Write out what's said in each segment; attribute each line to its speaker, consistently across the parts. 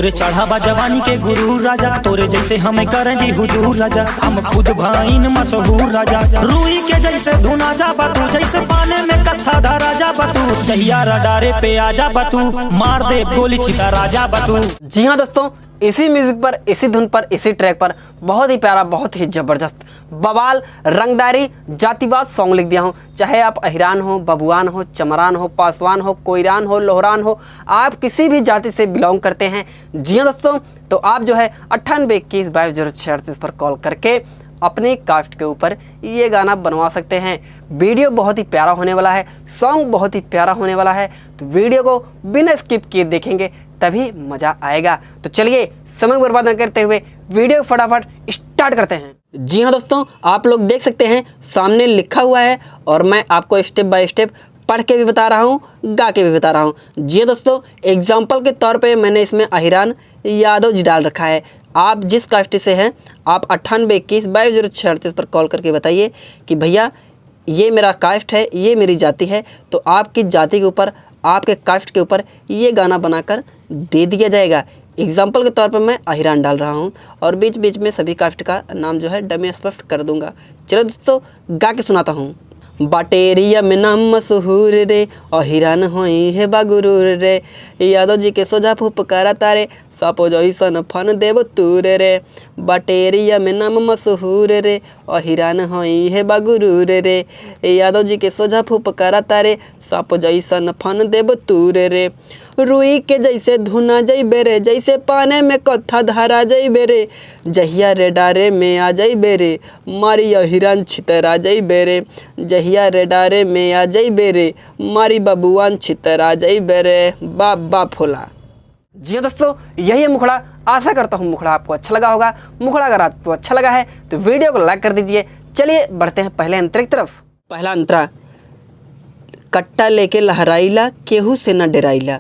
Speaker 1: तोरे चढ़ावा जवानी के गुरु राजा, तोरे जैसे हमें करें जी हुजूर राजा। हम खुद भाईन मशहूर राजा, रूई के जैसे धुना जा बतू, जैसे पाने में कत्था धरा जा बतू। जहिया रडारे पे आ जा बतू, मार दे गोली छिटा राजा बतू।
Speaker 2: जी हाँ दोस्तों, इसी म्यूजिक पर, इसी धुन पर, इसी ट्रैक पर बहुत ही प्यारा, बहुत ही जबरदस्त, बवाल, रंगदारी, जातिवाद सॉन्ग लिख दिया हूँ। चाहे आप अहिरान हो, बबुआन हो, चमरान हो, पासवान हो, कोयरान हो, लोहरान हो, आप किसी भी जाति से बिलोंग करते हैं। जी हाँ दोस्तों, तो आप जो है 9821220638 पर कॉल करके अपनी कास्ट के ऊपर ये गाना बनवा सकते हैं। वीडियो बहुत ही प्यारा होने वाला है, सॉन्ग बहुत ही प्यारा होने वाला है, तो वीडियो को बिना स्किप किए देखेंगे तभी मज़ा आएगा। तो चलिए समय बर्बाद न करते हुए वीडियो फटाफट स्टार्ट करते हैं। जी हाँ दोस्तों, आप लोग देख सकते हैं सामने लिखा हुआ है और मैं आपको स्टेप बाय स्टेप पढ़ के भी बता रहा हूँ, गा के भी बता रहा हूँ। जी हाँ दोस्तों, एग्जाम्पल के तौर पे मैंने इसमें अहिरान यादव जी डाल रखा है। आप जिस कास्ट से हैं आप 9821220638 पर कॉल करके बताइए कि भैया ये मेरा कास्ट है, ये मेरी जाति है, तो आपकी जाति के ऊपर, आपके कास्ट के ऊपर ये गाना बनाकर दे दिया जाएगा। एग्जाम्पल के तौर पर मैं अहिरान डाल रहा हूँ और बीच बीच में सभी कास्ट का नाम जो है डमी स्पष्ट कर दूंगा। चलो दोस्तों गा के सुनाता हूँ। बाटेरिया में नाम मशहूर रे, अहिरान होई है बागुरूर रे, यादव जी के सोझा फुपकारा तारे, सापो जैसन फन देव तूरे रे। बाटेरिया में नाम मशहूर रे, अहिरान होई है बागुरूर रे, यादव जी के सोझा फुपकारा तारे, सापो जैसन फन देव तूरे रे। रुई के जैसे धुना जइबे रे, जैसे पाने में कत्था धारा जइबे रे, जहिया रे डारे में आ जइबे रे, मारी अहिरान छितरा जइबे रे, जहिया रे डारे में आ जइबे रे, मारी बबुआन छितरा जइबे रे। बाप बाप होला। जी हाँ दोस्तों, यही है मुखड़ा। आशा करता हूँ मुखड़ा आपको अच्छा लगा होगा। मुखड़ा अगर आपको अच्छा लगा है तो वीडियो को लाइक कर दीजिए। चलिए बढ़ते हैं पहले अंतरे की तरफ। पहला अंतरा, कट्टा लेके लहराइला, केहू से न डराइला,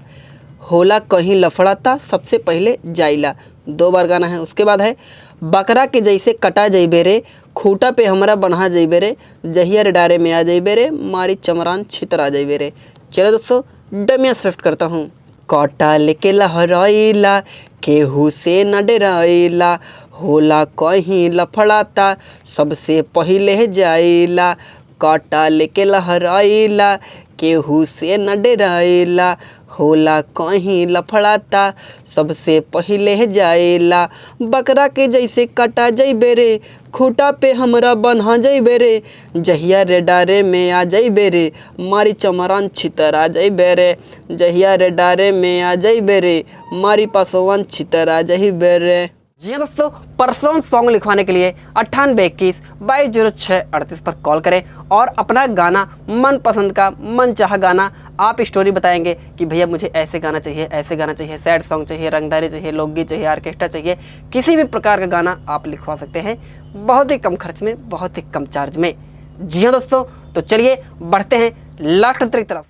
Speaker 2: होला कहीं लफड़ाता, सबसे पहले जाइला। 2 बार गाना है। उसके बाद है, बकरा के जैसे कटा जइबे रे, खूटा पे हमरा बन्हा जइबे रे, जहिया रे डारे में आ जइबे रे, मारी चमरान छितरा जइबे रे। चलो दोस्तों डमिया शिफ्ट करता हूँ। कटा लेके लहराइला, केहू से न डराइला, होला कहीं लफड़ाता, सबसे पहले जाइला। कटा लेके लहराइला, केहू से न डराइला, होला कहीं लफड़ाता, सबसे पहले जाइला। बकरा के जैसे कटा जइबे रे, खूटा पे हमरा बन्हा जइबे रे, जहिया रे डारे में आ जइबे रे, मारी चमरान छितरा जइबे रे, जहिया रे डारे में आ जइबे रे, मारी पासवान छितरा जइबे रे। जी हाँ दोस्तों, पर्सनल सॉन्ग लिखवाने के लिए 9821220638 पर कॉल करें और अपना गाना, मनपसंद का मनचाहा गाना आप स्टोरी बताएंगे कि भैया मुझे ऐसे गाना चाहिए, ऐसे गाना चाहिए, सैड सॉन्ग चाहिए, रंगदारी चाहिए, लोकगीत चाहिए, ऑर्केस्ट्रा चाहिए, किसी भी प्रकार का गाना आप लिखवा सकते हैं, बहुत ही कम खर्च में, बहुत ही कम चार्ज में। जी हाँ दोस्तों, तो चलिए बढ़ते हैं लास्ट अंतरे की तरफ।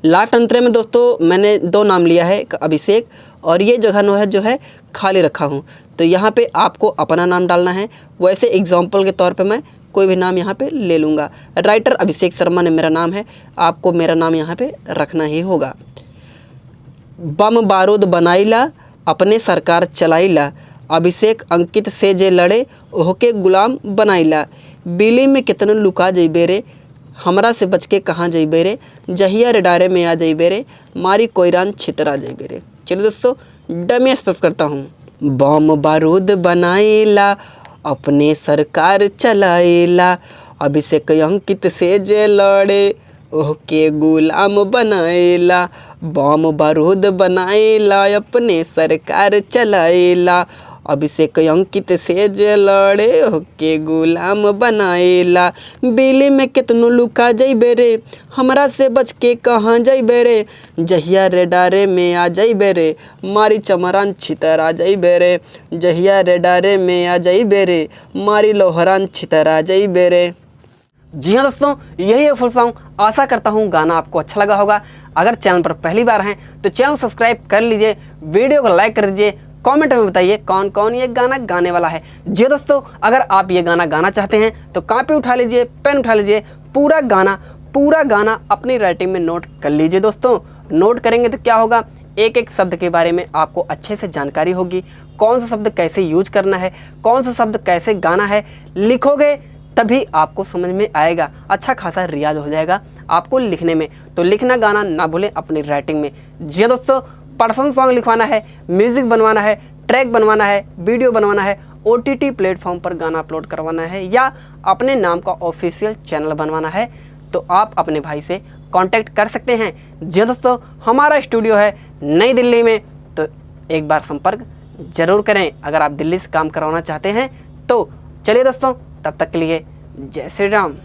Speaker 2: लास्ट अंतरे में दोस्तों मैंने 2 नाम लिया है, एक अभिषेक और ये जगह जो है खाली रखा हूँ। तो यहाँ पे आपको अपना नाम डालना है। वैसे एग्जाम्पल के तौर पे मैं कोई भी नाम यहाँ पे ले लूँगा। राइटर अभिषेक शर्मा ने मेरा नाम है, आपको मेरा नाम यहाँ पे रखना ही होगा। बम बारूद बनाइला, अपने सरकार चलाइला, अभिषेक अंकित से जे लड़े, ओहके गुलाम बनाइला, बिली में कितने लुका जइबे रे, हमरा से बच के कहाँ जइबे रे, जहिया रे डारे में आ जइबे रे, मारी कोयरान छितरा जइबे रे। चलिए दोस्तों डमी स्पेफ करता हूँ। बम बारूद बनाइला, अपने सरकार चलाइला, अभिषेक अंकित से जे लड़े, ओहके गुलाम बनाइला, बम बारूद बनाइला, अपने सरकार चलाइला, अभिषेक अंकित से जे लड़े, होके गुलाम बनाइला, बिली में कितनो लुका जइबे रे, हमरा से बच के कहाँ जइबे रे, जहिया रे डारे में आ जइबे रे, मारी चमरान छितरा जइबे रे, जहिया रे डारे में आ जइबे रे, मारी लोहरान छितरा जइबे रे। जी हाँ दोस्तों, यही है फुल सॉन्ग। आशा करता हूँ गाना आपको अच्छा लगा होगा। अगर चैनल पर पहली बार हैं तो चैनल सब्सक्राइब कर लीजिए, वीडियो को लाइक कर दीजिए, कमेंट में बताइए कौन कौन ये गाना गाने वाला है। जी दोस्तों, अगर आप ये गाना गाना चाहते हैं तो कॉपी उठा लीजिए, पेन उठा लीजिए, पूरा गाना अपनी राइटिंग में नोट कर लीजिए। दोस्तों नोट करेंगे तो क्या होगा, एक एक शब्द के बारे में आपको अच्छे से जानकारी होगी। कौन सा शब्द कैसे यूज करना है, कौन सा शब्द कैसे गाना है, लिखोगे तभी आपको समझ में आएगा। अच्छा खासा रियाज हो जाएगा आपको लिखने में। तो लिखना गाना ना भूलें अपनी राइटिंग में। जी दोस्तों, पर्सनल सॉन्ग लिखवाना है, म्यूज़िक बनवाना है, ट्रैक बनवाना है, वीडियो बनवाना है, OTT प्लेटफॉर्म पर गाना अपलोड करवाना है या अपने नाम का ऑफिशियल चैनल बनवाना है, तो आप अपने भाई से कांटेक्ट कर सकते हैं। जी दोस्तों, हमारा स्टूडियो है नई दिल्ली में, तो एक बार संपर्क जरूर करें अगर आप दिल्ली से काम करवाना चाहते हैं तो। चलिए दोस्तों, तब तक के लिए जय श्री राम।